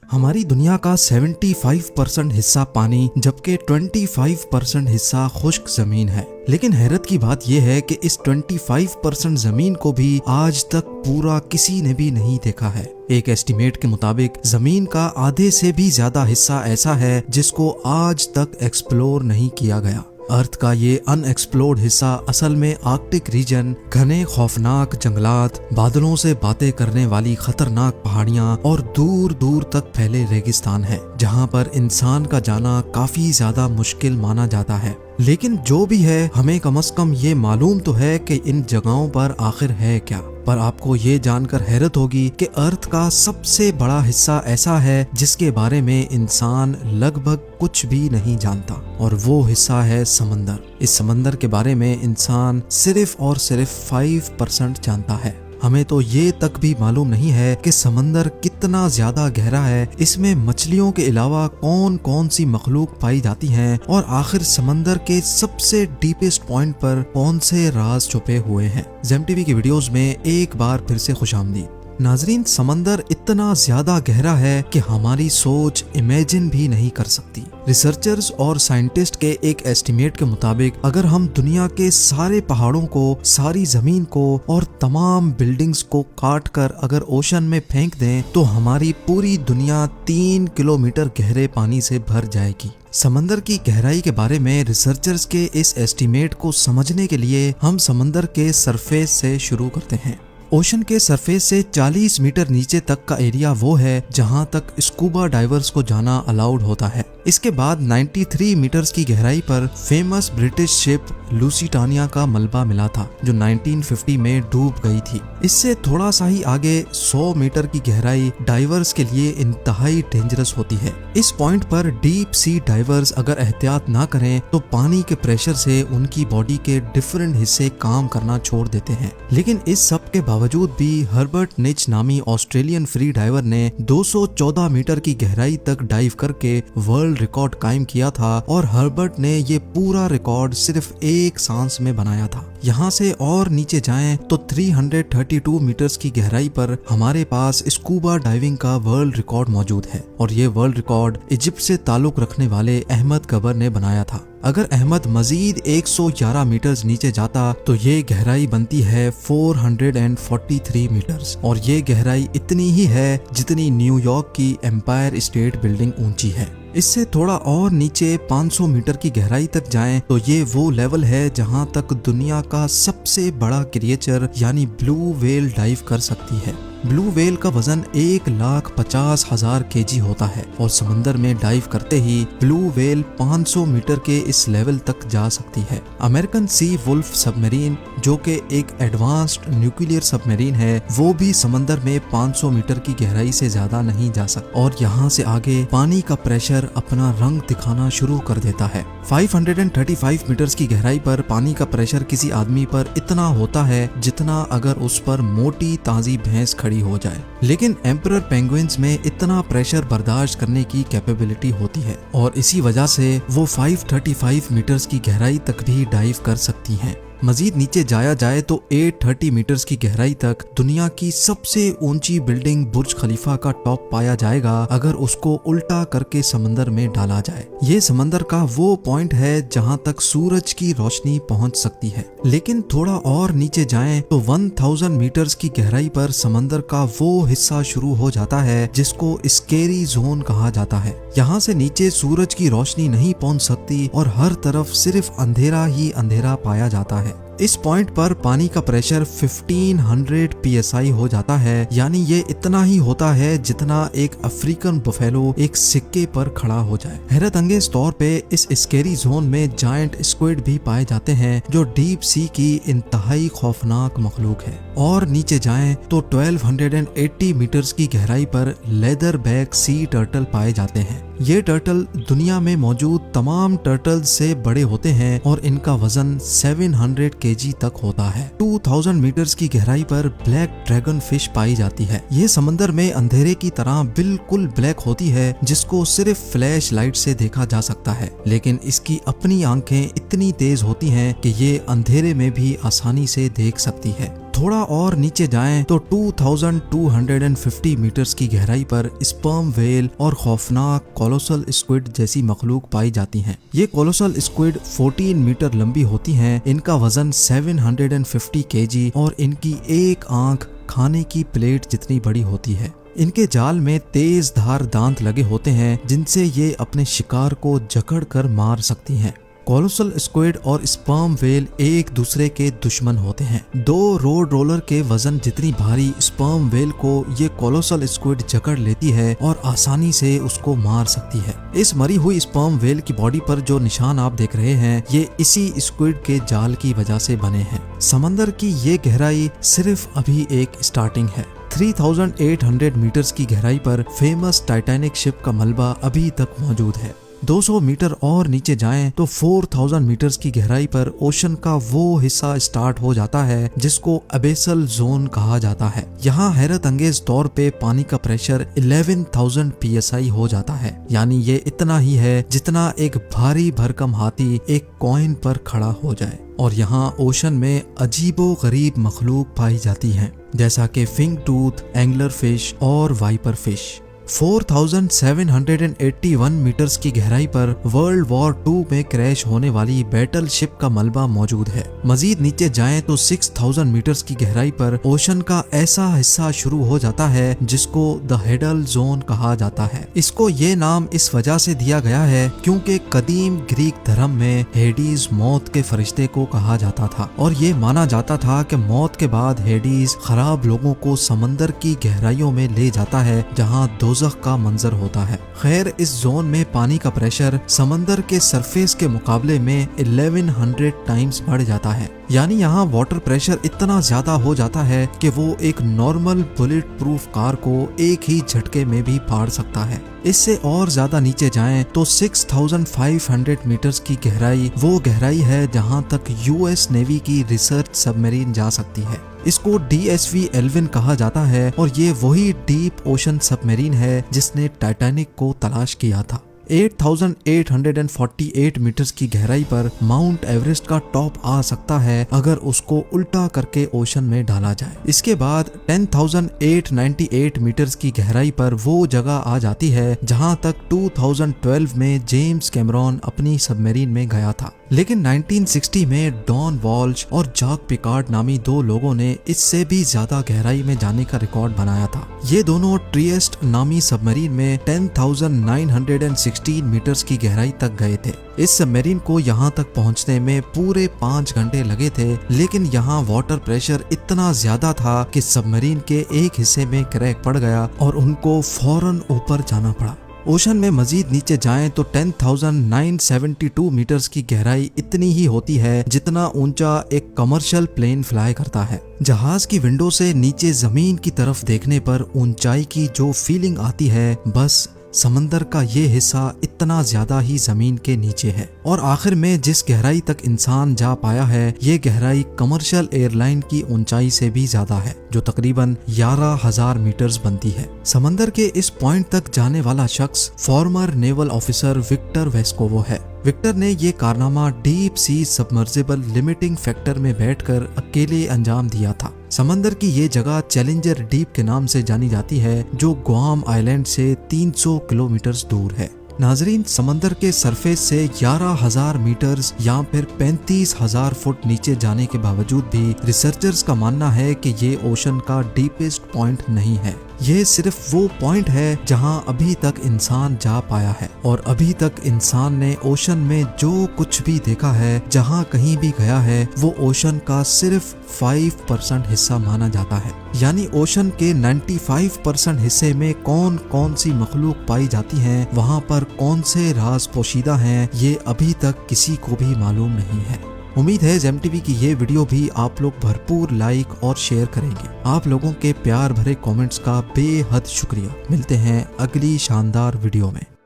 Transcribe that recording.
हमारी दुनिया का 75% हिस्सा पानी जबकि 25% हिस्सा खुश्क जमीन है। लेकिन हैरत की बात यह है कि इस 25% जमीन को भी आज तक पूरा किसी ने भी नहीं देखा है। एक एस्टीमेट के मुताबिक जमीन का आधे से भी ज्यादा हिस्सा ऐसा है जिसको आज तक एक्सप्लोर नहीं किया गया। अर्थ का ये अनएक्सप्लोर्ड हिस्सा असल में आर्कटिक रीजन, घने खौफनाक जंगलात, बादलों से बातें करने वाली खतरनाक पहाड़ियां और दूर दूर तक फैले रेगिस्तान है, जहां पर इंसान का जाना काफी ज्यादा मुश्किल माना जाता है। लेकिन जो भी है, हमें कम से कम ये मालूम तो है कि इन जगहों पर आखिर है क्या। पर आपको ये जानकर हैरत होगी कि अर्थ का सबसे बड़ा हिस्सा ऐसा है जिसके बारे में इंसान लगभग कुछ भी नहीं जानता, और वो हिस्सा है समंदर। इस समंदर के बारे में इंसान सिर्फ और सिर्फ 5% जानता है। हमें तो ये तक भी मालूम नहीं है कि समंदर कितना ज्यादा गहरा है, इसमें मछलियों के अलावा कौन कौन सी मखलूक पाई जाती हैं, और आखिर समंदर के सबसे डीपेस्ट पॉइंट पर कौन से राज छुपे हुए हैं। जेम टीवी की वीडियोस में एक बार फिर से खुशामदीद। नाजरीन, समंदर इतना ज्यादा गहरा है कि हमारी सोच इमेजिन भी नहीं कर सकती। रिसर्चर्स और साइंटिस्ट के एक एस्टीमेट के मुताबिक अगर हम दुनिया के सारे पहाड़ों को, सारी जमीन को और तमाम बिल्डिंग्स को काट कर अगर ओशन में फेंक दें तो हमारी पूरी दुनिया 3 किलोमीटर गहरे पानी से भर जाएगी। समंदर की गहराई के बारे में रिसर्चर्स के इस एस्टीमेट को समझने के लिए हम समंदर के सरफेस से शुरू करते हैं। ओशन के सरफेस से 40 मीटर नीचे तक का एरिया वो है जहां तक स्कूबा डाइवर्स को जाना अलाउड होता है। इसके बाद 93 मीटर्स की गहराई पर फेमस ब्रिटिश शिप लूसिटानिया का मलबा मिला था, जो 1950 में डूब गई थी। इससे थोड़ा सा ही आगे 100 मीटर की गहराई डाइवर्स के लिए इंतहाई डेंजरस होती है। इस पॉइंट पर डीप सी डाइवर्स अगर एहतियात ना करें तो पानी के प्रेशर से उनकी बॉडी के डिफरेंट हिस्से काम करना छोड़ देते हैं। लेकिन इस सब के बावजूद भी हर्बर्ट निच नामी ऑस्ट्रेलियन फ्री डाइवर ने 214 मीटर की गहराई तक डाइव करके वर्ल्ड रिकॉर्ड कायम किया था, और हर्बर्ट ने ये पूरा रिकॉर्ड सिर्फ एक सांस में बनाया था। यहाँ से और नीचे जाएं तो 332 मीटर्स की गहराई पर हमारे पास स्कूबा डाइविंग का वर्ल्ड रिकॉर्ड मौजूद है, और ये वर्ल्ड रिकॉर्ड इजिप्ट से ताल्लुक रखने वाले अहमद गबर ने बनाया था। अगर अहमद मजीद 111 मीटर्स नीचे जाता तो ये गहराई बनती है 443 मीटर्स, और ये गहराई इतनी ही है जितनी न्यूयॉर्क की एम्पायर स्टेट बिल्डिंग ऊंची है। इससे थोड़ा और नीचे 500 मीटर की गहराई तक जाएं तो ये वो लेवल है जहां तक दुनिया का सबसे बड़ा क्रिएचर यानी ब्लू व्हेल डाइव कर सकती है। ब्लू व्हेल का वजन 1,50,000 केजी होता है, और समंदर में डाइव करते ही ब्लू व्हेल 500 मीटर के इस लेवल तक जा सकती है। अमेरिकन सी वुल्फ सबमरीन, जो कि एक एडवांस्ड न्यूक्लियर सबमरीन है, वो भी समंदर में 500 मीटर की गहराई से ज्यादा नहीं जा सकता, और यहाँ से आगे पानी का प्रेशर अपना रंग दिखाना शुरू कर देता है। 535 मीटर्स की गहराई पर पानी का प्रेशर किसी आदमी पर इतना होता है जितना अगर उस पर मोटी ताजी भैंस खड़ी हो जाए। लेकिन एम्परर पेंगुइन्स में इतना प्रेशर बर्दाश्त करने की कैपेबिलिटी होती है, और इसी वजह से वो 535 मीटर्स की गहराई तक भी डाइव कर सकती हैं। मजीद नीचे जाया जाए तो 830 मीटर्स की गहराई तक दुनिया की सबसे ऊंची बिल्डिंग बुर्ज खलीफा का टॉप पाया जाएगा अगर उसको उल्टा करके समंदर में डाला जाए। ये समंदर का वो पॉइंट है जहां तक सूरज की रोशनी पहुंच सकती है। लेकिन थोड़ा और नीचे जाएं तो 1000 मीटर्स की गहराई पर समंदर का वो हिस्सा शुरू हो जाता है जिसको स्केरी जोन कहा जाता है। यहाँ से नीचे सूरज की रोशनी नहीं पहुंच सकती और हर तरफ सिर्फ अंधेरा ही अंधेरा पाया जाता है। इस पॉइंट पर पानी का प्रेशर 1500 psi हो जाता है, यानी ये इतना ही होता है जितना एक अफ्रीकन बफेलो एक सिक्के पर खड़ा हो जाए। हैरत अंगेज तौर पे इस स्केरी जोन में जायंट स्क्विड भी पाए जाते हैं, जो डीप सी की इंतहाई खौफनाक मखलूक है। और नीचे जाएं तो 1280 मीटर्स की गहराई पर लेदर बैक सी टर्टल पाए जाते हैं। ये टर्टल दुनिया में मौजूद तमाम टर्टल से बड़े होते हैं, और इनका वजन 700 केजी तक होता है। 2000 मीटर्स की गहराई पर ब्लैक ड्रैगन फिश पाई जाती है। ये समंदर में अंधेरे की तरह बिल्कुल ब्लैक होती है, जिसको सिर्फ फ्लैश लाइट से देखा जा सकता है, लेकिन इसकी अपनी आंखें इतनी तेज होती हैं कि ये अंधेरे में भी आसानी से देख सकती है। थोड़ा और नीचे जाएं तो 2250 मीटर्स की गहराई पर स्पर्म वेल और खौफनाक कोलोसल स्क्विड जैसी मखलूक पाई जाती हैं। ये कोलोसल स्क्विड 14 मीटर लंबी होती हैं। इनका वजन 750 केजी और इनकी एक आंख खाने की प्लेट जितनी बड़ी होती है। इनके जाल में तेज धार दांत लगे होते हैं जिनसे ये अपने शिकार को जकड़ कर मार सकती हैं। कोलोसल स्क्विड और स्पर्म वेल एक दूसरे के दुश्मन होते हैं। 2 रोड रोलर के वजन जितनी भारी स्पर्म वेल को ये कोलोसल स्क्विड जकड़ लेती है और आसानी से उसको मार सकती है। इस मरी हुई स्पर्म वेल की बॉडी पर जो निशान आप देख रहे हैं ये इसी स्क्विड के जाल की वजह से बने हैं। समंदर की ये गहराई सिर्फ अभी एक स्टार्टिंग है। 3800 मीटर्स की गहराई पर फेमस टाइटैनिक शिप का मलबा अभी तक मौजूद है। 200 मीटर और नीचे जाएं तो 4000 मीटर्स की गहराई पर ओशन का वो हिस्सा स्टार्ट हो जाता है जिसको अबेसल जोन कहा जाता है। यहाँ हैरत अंगेज तौर पे पानी का प्रेशर 11,000 psi हो जाता है। यानी ये इतना ही है जितना एक भारी भरकम हाथी एक कॉइन पर खड़ा हो जाए। और यहाँ ओशन में अजीबो गरीब मखलूक पाई जाती हैं जैसा कि फिंग टूथ, एंगलर फिश और वाइपर फिश। 4781 मीटर्स की गहराई पर वर्ल्ड वॉर 2 में क्रैश होने वाली बैटल शिप का मलबा मौजूद है। मजीद नीचे जाएं तो 6000 मीटर्स की गहराई पर ओशन का ऐसा हिस्सा शुरू हो जाता है जिसको द हेडल जोन कहा जाता है। इसको ये नाम इस वजह से दिया गया है क्योंकि कदीम ग्रीक धर्म में हेडीज मौत के फरिश्ते को कहा जाता था और ये माना जाता था कि मौत के बाद हेडीज खराब लोगों को समंदर की गहराइयों में ले जाता है जहाँ का मंजर होता है। खैर इस जोन में पानी का प्रेशर समंदर के सरफेस के मुकाबले में 1100 टाइम्स बढ़ जाता है। यानी यहाँ वाटर प्रेशर इतना ज्यादा हो जाता है कि वो एक नॉर्मल बुलेट प्रूफ कार को एक ही झटके में भी फाड़ सकता है। इससे और ज्यादा नीचे जाएं तो 6500 मीटर्स की गहराई वो गहराई है जहाँ तक यूएस नेवी की रिसर्च सबमरीन जा सकती है। इसको DSV एल्विन कहा जाता है और ये वही डीप ओशन सबमरीन है जिसने टाइटैनिक को तलाश किया था। 8848 मीटर्स की गहराई पर माउंट एवरेस्ट का टॉप आ सकता है अगर उसको उल्टा करके ओशन में डाला जाए। इसके बाद 10898 मीटर्स की गहराई पर वो जगह आ जाती है जहां तक 2012 में जेम्स कैमरॉन अपनी सबमरीन में गया था। लेकिन 1960 में डॉन वॉल्श और जाक पिकार्ड नामी 2 लोगों ने इससे भी ज्यादा गहराई में जाने का रिकॉर्ड बनाया था। ये दोनों ट्रिएस्ट नामी सबमरीन में 10,916 मीटर्स की गहराई तक गए थे। इस सबमरीन को यहाँ तक पहुँचने में पूरे 5 घंटे लगे थे, लेकिन यहाँ वाटर प्रेशर इतना ज्यादा था कि सबमरीन के एक हिस्से में क्रैक पड़ गया और उनको फौरन ऊपर जाना पड़ा। ओशन में मजीद नीचे जाएं तो 10,972 मीटर्स की गहराई इतनी ही होती है जितना ऊंचा एक कमर्शियल प्लेन फ्लाई करता है। जहाज की विंडो से नीचे जमीन की तरफ देखने पर ऊंचाई की जो फीलिंग आती है, बस समंदर का ये हिस्सा इतना ज्यादा ही जमीन के नीचे है। और आखिर में जिस गहराई तक इंसान जा पाया है, ये गहराई कमर्शियल एयरलाइन की ऊंचाई से भी ज्यादा है, जो तकरीबन 11,000 मीटर्स बनती है। समंदर के इस पॉइंट तक जाने वाला शख्स former naval officer Victor Vescovo है। विक्टर ने ये कारनामा deep sea submersible Limiting Factor में बैठकर अकेले अंजाम दिया था। समंदर की ये जगह चैलेंजर डीप के नाम से जानी जाती है, जो गुआम आइलैंड से 300 किलोमीटर दूर है। नाजरीन, समंदर के सरफेस से 11,000 मीटर्स या फिर 35,000 फुट नीचे जाने के बावजूद भी रिसर्चर्स का मानना है कि ये ओशन का डीपेस्ट पॉइंट नहीं है। ये सिर्फ वो पॉइंट है जहां अभी तक इंसान जा पाया है, और अभी तक इंसान ने ओशन में जो कुछ भी देखा है, जहां कहीं भी गया है, वो ओशन का सिर्फ 5% हिस्सा माना जाता है। यानी ओशन के 95% हिस्से में कौन कौन सी मखलूक पाई जाती हैं, वहां पर कौन से राज पोशीदा हैं, ये अभी तक किसी को भी मालूम नहीं है। उम्मीद है ZEM की ये वीडियो भी आप लोग भरपूर लाइक और शेयर करेंगे। आप लोगों के प्यार भरे कमेंट्स का बेहद शुक्रिया। मिलते हैं अगली शानदार वीडियो में।